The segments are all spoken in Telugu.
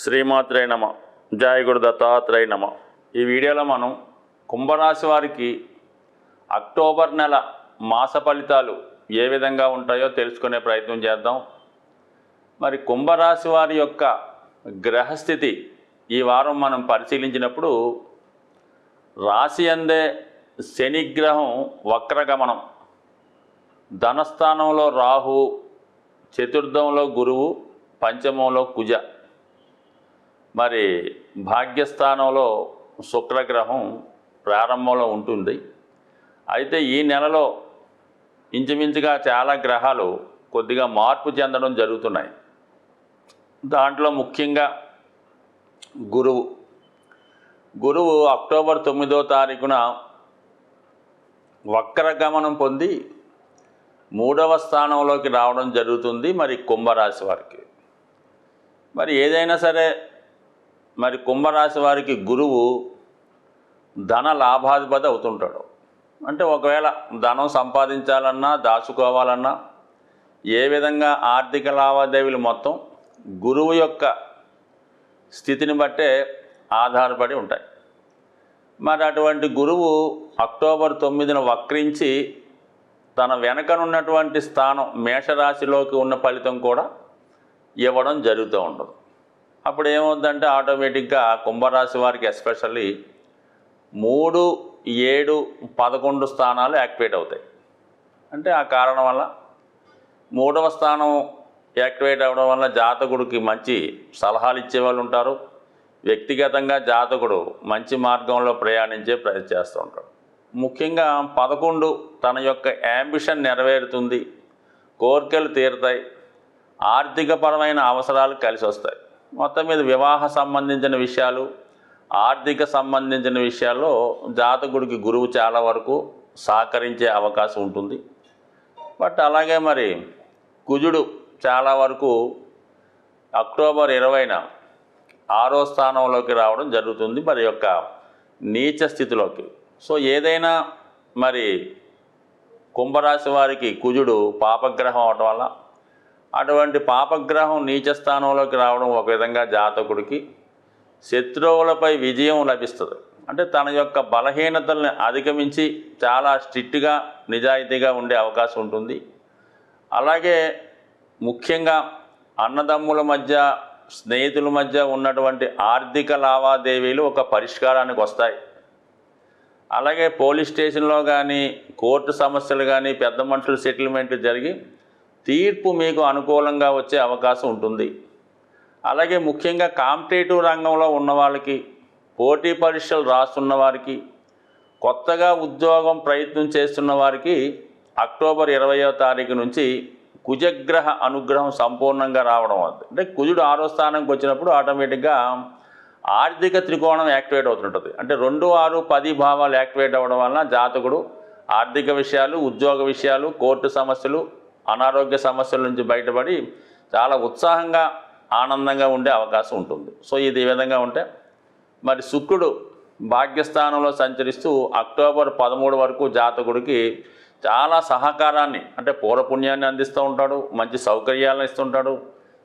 శ్రీమాత్రే నమ. జయ గురు దత్తాత్రేయ నమ. ఈ వీడియోలో మనం కుంభరాశి వారికి అక్టోబర్ నెల మాస ఫలితాలు ఏ విధంగా ఉంటాయో తెలుసుకునే ప్రయత్నం చేద్దాం. మరి కుంభరాశి వారి యొక్క గ్రహస్థితి ఈ వారం మనం పరిశీలించినప్పుడు రాశి అందే శనిగ్రహం వక్రగమనం, ధనస్థానంలో రాహు, చతుర్థంలో గురువు, పంచమంలో కుజ, మరి భాగ్యస్థానంలో శుక్రగ్రహం ప్రారంభంలో ఉంటుంది. అయితే ఈ నెలలో ఇంచుమించుగా చాలా గ్రహాలు కొద్దిగా మార్పు చెందడం జరుగుతున్నాయి. దాంట్లో ముఖ్యంగా గురువు అక్టోబర్ 9వ తారీఖున వక్రగమనం పొంది 3వ స్థానంలోకి రావడం జరుగుతుంది. మరి కుంభరాశి వారికి మరి ఏదైనా సరే మరి కుంభరాశి వారికి గురువు ధన లాభాధిపతి అవుతుంటాడు. అంటే ఒకవేళ ధనం సంపాదించాలన్నా, దాచుకోవాలన్నా, ఏ విధంగా ఆర్థిక లావాదేవీలు మొత్తం గురువు యొక్క స్థితిని బట్టే ఆధారపడి ఉంటాయి. మరి అటువంటి గురువు అక్టోబర్ 9న వక్రించి తన వెనకనున్నటువంటి స్థానం మేషరాశిలోకి ఉన్న ఫలితం కూడా ఇవ్వడం జరుగుతూ ఉండదు. అప్పుడు ఏమవుతుందంటే ఆటోమేటిక్గా కుంభరాశి వారికి ఎస్పెషల్లీ 3, 7, 11 స్థానాలు యాక్టివేట్ అవుతాయి. అంటే ఆ కారణం వల్ల 3వ స్థానం యాక్టివేట్ అవ్వడం వల్ల జాతకుడికి మంచి సలహాలు ఇచ్చేవాళ్ళు ఉంటారు. వ్యక్తిగతంగా జాతకుడు మంచి మార్గంలో ప్రయాణించే ప్రయత్నం చేస్తూ ఉంటాడు. ముఖ్యంగా 11 తన యొక్క యాంబిషన్ నెరవేరుతుంది, కోరికలు తీరుతాయి, ఆర్థికపరమైన అవసరాలు కలిసి వస్తాయి. మొత్తం మీద వివాహ సంబంధించిన విషయాలు, ఆర్థిక సంబంధించిన విషయాల్లో జాతకుడికి గురువు చాలా వరకు సహకరించే అవకాశం ఉంటుంది. బట్ అలాగే మరి కుజుడు చాలా వరకు అక్టోబర్ 20న 6వ స్థానంలోకి రావడం జరుగుతుంది, మరి యొక్క నీచ స్థితిలోకి. సో ఏదైనా మరి కుంభరాశి వారికి కుజుడు పాపగ్రహం అవడం వల్ల అటువంటి పాపగ్రహం నీచ స్థానంలోకి రావడం ఒక విధంగా జాతకుడికి శత్రువులపై విజయం లభిస్తుంది. అంటే తన యొక్క బలహీనతల్ని అధిగమించి చాలా స్ట్రిక్ట్గా నిజాయితీగా ఉండే అవకాశం ఉంటుంది. అలాగే ముఖ్యంగా అన్నదమ్ముల మధ్య, స్నేహితుల మధ్య ఉన్నటువంటి ఆర్థిక లావాదేవీలు ఒక పరిష్కారానికి వస్తాయి. అలాగే పోలీస్ స్టేషన్లో కానీ, కోర్టు సమస్యలు కానీ, పెద్ద మనుషుల సెటిల్మెంట్ జరిగి తీర్పు మీకు అనుకూలంగా వచ్చే అవకాశం ఉంటుంది. అలాగే ముఖ్యంగా కాంపిటేటివ్ రంగంలో ఉన్న వాళ్ళకి, పోటీ పరీక్షలు రాస్తున్న వారికి, కొత్తగా ఉద్యోగం ప్రయత్నం చేస్తున్న వారికి అక్టోబర్ 20వ తారీఖు నుంచి కుజగ్రహ అనుగ్రహం సంపూర్ణంగా రావడం. అంటే కుజుడు 6వ స్థానంకి వచ్చినప్పుడు ఆటోమేటిక్గా ఆర్థిక త్రికోణం యాక్టివేట్ అవుతుంటుంది. అంటే 2, 6, 10 భావాలు యాక్టివేట్ అవ్వడం వలన జాతకుడు ఆర్థిక విషయాలు, ఉద్యోగ విషయాలు, కోర్టు సమస్యలు, అనారోగ్య సమస్యల నుంచి బయటపడి చాలా ఉత్సాహంగా, ఆనందంగా ఉండే అవకాశం ఉంటుంది. సో ఇది ఈ విధంగా ఉంటే మరి శుక్రుడు భాగ్యస్థానంలో సంచరిస్తూ అక్టోబర్ 13 వరకు జాతకుడికి చాలా సహకారాన్ని, అంటే పూర్వపుణ్యాన్ని అందిస్తూ ఉంటాడు, మంచి సౌకర్యాలను ఇస్తుంటాడు,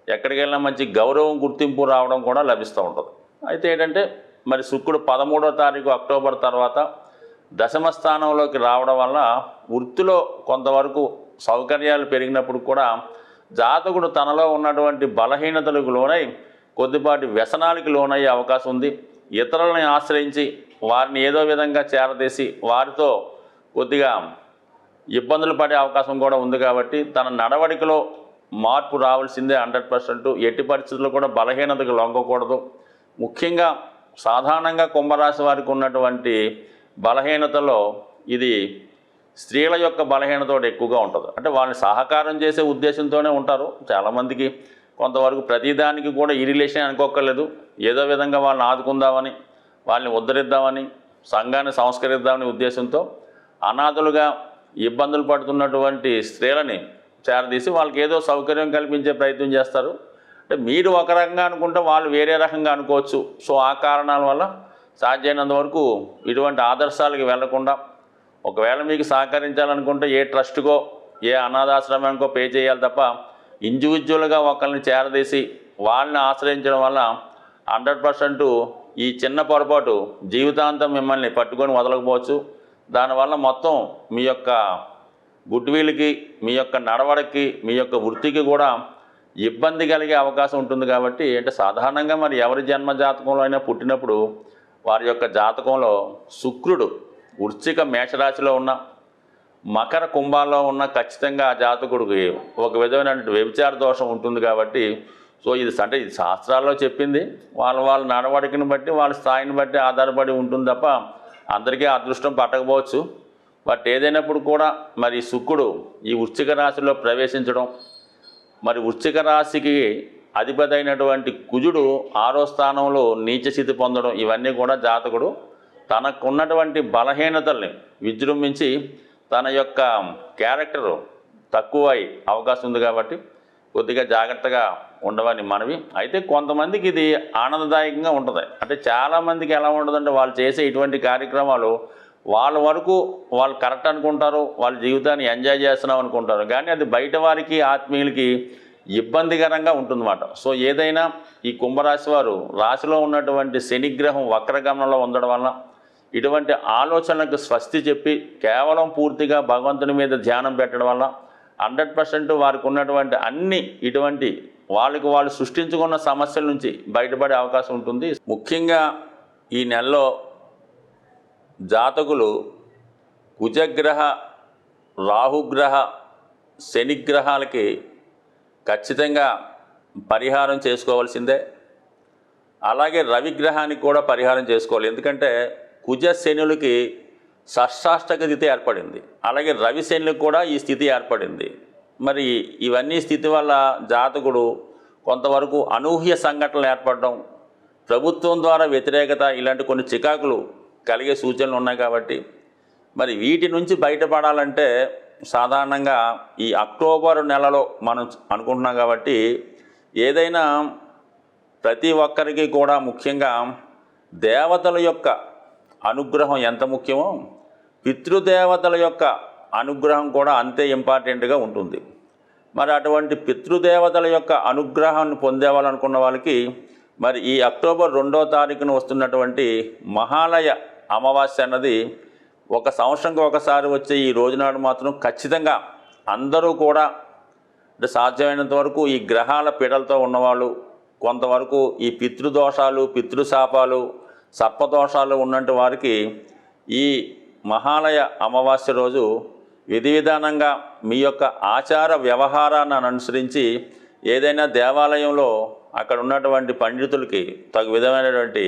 ఎక్కడికి వెళ్ళినా మంచి గౌరవం, గుర్తింపు రావడం కూడా లభిస్తూ ఉంటుంది. అయితే ఏంటంటే మరి శుక్రుడు 13వ తారీఖు అక్టోబర్ తర్వాత దశమ స్థానంలోకి రావడం వల్ల వృత్తిలో కొంతవరకు సౌకర్యాలు పెరిగినప్పుడు కూడా జాతకుడు తనలో ఉన్నటువంటి బలహీనతలకు లోనై కొద్దిపాటి వ్యసనాలకు లోనయ్యే అవకాశం ఉంది. ఇతరులని ఆశ్రయించి వారిని ఏదో విధంగా చేరదీసి వారితో కొద్దిగా ఇబ్బందులు పడే అవకాశం కూడా ఉంది. కాబట్టి తన నడవడికలో మార్పు రావాల్సిందే 100%. ఎట్టి పరిస్థితుల్లో కూడా బలహీనతకు లొంగకూడదు. ముఖ్యంగా సాధారణంగా కుంభరాశి వారికి ఉన్నటువంటి బలహీనతలో ఇది స్త్రీల యొక్క బలహీనత ఎక్కువగా ఉంటుంది. అంటే వాళ్ళని సహకారం చేసే ఉద్దేశంతోనే ఉంటారు. చాలామందికి కొంతవరకు ప్రతిదానికి కూడా ఈ రిలేషన్ అనుకోకర్లేదు, ఏదో విధంగా వాళ్ళని ఆదుకుందామని, వాళ్ళని ఉద్ధరిద్దామని, సంఘాన్ని సంస్కరిద్దామనే ఉద్దేశంతో అనాథలుగా ఇబ్బందులు పడుతున్నటువంటి స్త్రీలని చేరదీసి వాళ్ళకి ఏదో సౌకర్యం కల్పించే ప్రయత్నం చేస్తారు. అంటే మీరు ఒక రకంగా అనుకుంటే వాళ్ళు వేరే రకంగా అనుకోవచ్చు. సో ఆ కారణాల వల్ల సాధ్యమైనంత వరకు ఇటువంటి ఆదర్శాలకు వెళ్లకుండా, ఒకవేళ మీకు సహకరించాలనుకుంటే ఏ ట్రస్ట్కో, ఏ అనాథాశ్రమానికో పే చేయాలి తప్ప ఇండివిజువల్గా ఒకరిని చేరదీసి వాళ్ళని ఆశ్రయించడం వల్ల 100% ఈ చిన్న పొరపాటు జీవితాంతం మిమ్మల్ని పట్టుకొని వదలకపోవచ్చు. దానివల్ల మొత్తం మీ యొక్క గుడ్విల్కి, మీ యొక్క నడవడికి, మీ యొక్క వృత్తికి కూడా ఇబ్బంది కలిగే అవకాశం ఉంటుంది. కాబట్టి అంటే సాధారణంగా మరి ఎవరి జన్మ జాతకంలో అయినా పుట్టినప్పుడు వారి యొక్క జాతకంలో శుక్రుడు వృశ్చిక మేషరాశిలో ఉన్న, మకర కుంభాల్లో ఉన్న ఖచ్చితంగా ఆ జాతకుడికి ఒక విధమైన వ్యభిచార దోషం ఉంటుంది. కాబట్టి ఇది అంటే ఇది శాస్త్రాల్లో చెప్పింది, వాళ్ళ నడవడికను బట్టి, వాళ్ళ స్థాయిని బట్టి ఆధారపడి ఉంటుంది తప్ప అందరికీ అదృష్టం పట్టకపోవచ్చు. బట్ ఏదైనప్పుడు కూడా మరి శుక్రుడు ఈ వృశ్చిక రాశిలో ప్రవేశించడం, మరి వృశ్చిక రాశికి అధిపతి అయినటువంటి కుజుడు 6వ స్థానంలో నీచ స్థితి పొందడం, ఇవన్నీ కూడా జాతకుడు తనకున్నటువంటి బలహీనతల్ని విజృంభించి తన యొక్క క్యారెక్టరు తక్కువ అవకాశం ఉంది. కాబట్టి కొద్దిగా జాగ్రత్తగా ఉండవని మనవి. అయితే కొంతమందికి ఇది ఆనందదాయకంగా ఉంటుంది. అంటే చాలామందికి ఎలా ఉంటుందంటే వాళ్ళు చేసే ఇటువంటి కార్యక్రమాలు వాళ్ళ వరకు వాళ్ళు కరెక్ట్ అనుకుంటారు, వాళ్ళ జీవితాన్ని ఎంజాయ్ చేస్తున్నాం అనుకుంటారు, కానీ అది బయట వారికి, ఆత్మీయులకి ఇబ్బందికరంగా ఉంటుందన్నమాట. ఏదైనా ఈ కుంభరాశి వారు రాశిలో ఉన్నటువంటి శనిగ్రహం వక్రగమనంలో ఉండడం వలన ఇటువంటి ఆలోచనలకు స్వస్తి చెప్పి కేవలం పూర్తిగా భగవంతుని మీద ధ్యానం పెట్టడం వల్ల 100% వారికి ఉన్నటువంటి అన్ని ఇటువంటి వాళ్ళు సృష్టించుకున్న సమస్యల నుంచి బయటపడే అవకాశం ఉంటుంది. ముఖ్యంగా ఈ నెలలో జాతకులు కుజగ్రహ, రాహుగ్రహ, శనిగ్రహాలకి ఖచ్చితంగా పరిహారం చేసుకోవాల్సిందే. అలాగే రవిగ్రహానికి కూడా పరిహారం చేసుకోవాలి. ఎందుకంటే కుజ శనులకి షష్టాష్టక స్థితి ఏర్పడింది, అలాగే రవి శనులకు కూడా ఈ స్థితి ఏర్పడింది. మరి ఇవన్నీ స్థితి వల్ల జాతకుడు కొంతవరకు అనూహ్య సంఘటనలు ఏర్పడడం, ప్రభుత్వం ద్వారా వ్యతిరేకత, ఇలాంటి కొన్ని చికాకులు కలిగే సూచనలు ఉన్నాయి. కాబట్టి మరి వీటి నుంచి బయటపడాలంటే సాధారణంగా ఈ అక్టోబర్ నెలలో మనం అనుకుంటున్నాం. కాబట్టి ఏదైనా ప్రతి ఒక్కరికి కూడా ముఖ్యంగా దేవతల యొక్క అనుగ్రహం ఎంత ముఖ్యమో పితృదేవతల యొక్క అనుగ్రహం కూడా అంతే ఇంపార్టెంట్గా ఉంటుంది. మరి అటువంటి పితృదేవతల యొక్క అనుగ్రహాన్ని పొందేవాలనుకున్న వాళ్ళకి మరి ఈ అక్టోబర్ 2వ తారీఖున వస్తున్నటువంటి మహాలయ అమావాస్య అన్నది ఒక సంవత్సరంకి ఒకసారి వచ్చే ఈ రోజునాడు మాత్రం ఖచ్చితంగా అందరూ కూడా అంటే సాధ్యమైనంత వరకు ఈ గ్రహాల పీడలతో ఉన్నవాళ్ళు, కొంతవరకు ఈ పితృదోషాలు, పితృశాపాలు, సర్పదోషాలు ఉన్నట్టు వారికి ఈ మహాలయ అమావాస్య రోజు విధి విధానంగా మీ యొక్క ఆచార వ్యవహారాన్ని అనుసరించి ఏదైనా దేవాలయంలో అక్కడ ఉన్నటువంటి పండితులకి తగు విధమైనటువంటి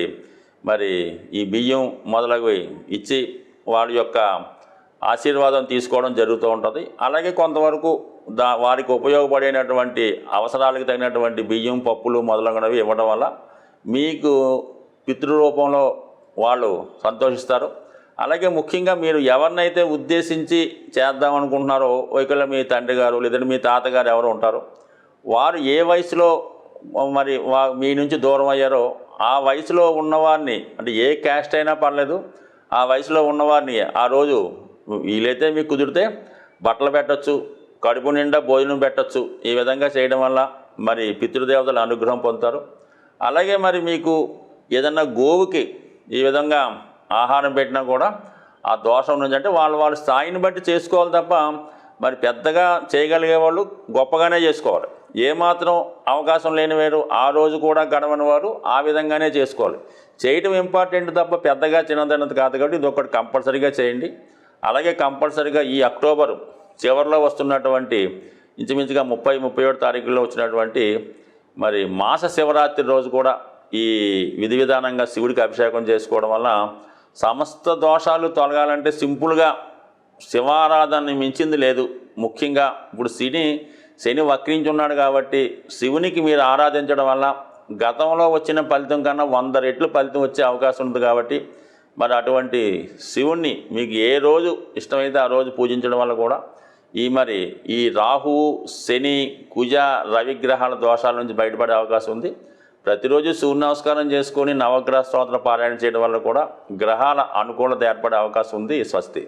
మరి ఈ బియ్యం మొదలగువి ఇచ్చి వారి యొక్క ఆశీర్వాదం తీసుకోవడం జరుగుతూ ఉంటుంది. అలాగే కొంతవరకు వారికి ఉపయోగపడేటటువంటి అవసరాలకు తగినటువంటి బియ్యం, పప్పులు మొదలగునవి ఇవ్వడం వల్ల మీకు పితృరూపంలో వాళ్ళు సంతోషిస్తారు. అలాగే ముఖ్యంగా మీరు ఎవరినైతే ఉద్దేశించి చేద్దామనుకుంటున్నారో, ఒకవేళ మీ తండ్రి గారు లేదంటే మీ తాతగారు ఎవరు ఉంటారో వారు ఏ వయసులో మరి మీ నుంచి దూరం అయ్యారో ఆ వయసులో ఉన్నవారిని, అంటే ఏ క్యాస్ట్ అయినా పర్లేదు, ఆ వయసులో ఉన్నవారిని ఆ రోజు వీలైతే మీకు కుదిరితే బట్టలు పెట్టచ్చు, కడుపు నిండా భోజనం పెట్టచ్చు. ఈ విధంగా చేయడం వల్ల మరి పితృదేవతల అనుగ్రహం పొందుతారు. అలాగే మరి మీకు ఏదన్నా గోవుకి ఈ విధంగా ఆహారం పెట్టినా కూడా ఆ దోషం నుంచి అంటే వాళ్ళ స్థాయిని బట్టి చేసుకోవాలి తప్ప మరి పెద్దగా చేయగలిగే వాళ్ళు గొప్పగానే చేసుకోవాలి. ఏమాత్రం అవకాశం లేనివారు ఆ రోజు కూడా గడవని వారు ఆ విధంగానే చేసుకోవాలి. చేయటం ఇంపార్టెంట్ తప్ప పెద్దగా చిన్నదన్నది కాదు. కాబట్టి ఇది ఒకటి కంపల్సరీగా చేయండి. అలాగే కంపల్సరీగా ఈ అక్టోబర్ చివరిలో వస్తున్నటువంటి ఇంచుమించుగా 30-31 తారీఖుల్లో వచ్చినటువంటి మరి మాస శివరాత్రి రోజు కూడా ఈ విధి విధానంగా శివుడికి అభిషేకం చేసుకోవడం వల్ల సమస్త దోషాలు తొలగాలంటే సింపుల్గా శివారాధనని మించింది లేదు. ముఖ్యంగా ఇప్పుడు శని వక్రించి ఉన్నాడు కాబట్టి శివునికి మీరు ఆరాధించడం వల్ల గతంలో వచ్చిన ఫలితం కన్నా 100 రెట్లు ఫలితం వచ్చే అవకాశం ఉంది. కాబట్టి మరి అటువంటి శివుణ్ణి మీకు ఏ రోజు ఇష్టమైతే ఆ రోజు పూజించడం వల్ల కూడా ఈ రాహు, శని, కుజ, రవిగ్రహాల దోషాల నుంచి బయటపడే అవకాశం ఉంది. ప్రతిరోజు సూర్య నమస్కారం చేసుకొని నవగ్రహ స్తోత్ర పారాయణ చేయడం వల్ల కూడా గ్రహాల అనుకూలత ఏర్పడే అవకాశం ఉంది. స్వస్తి.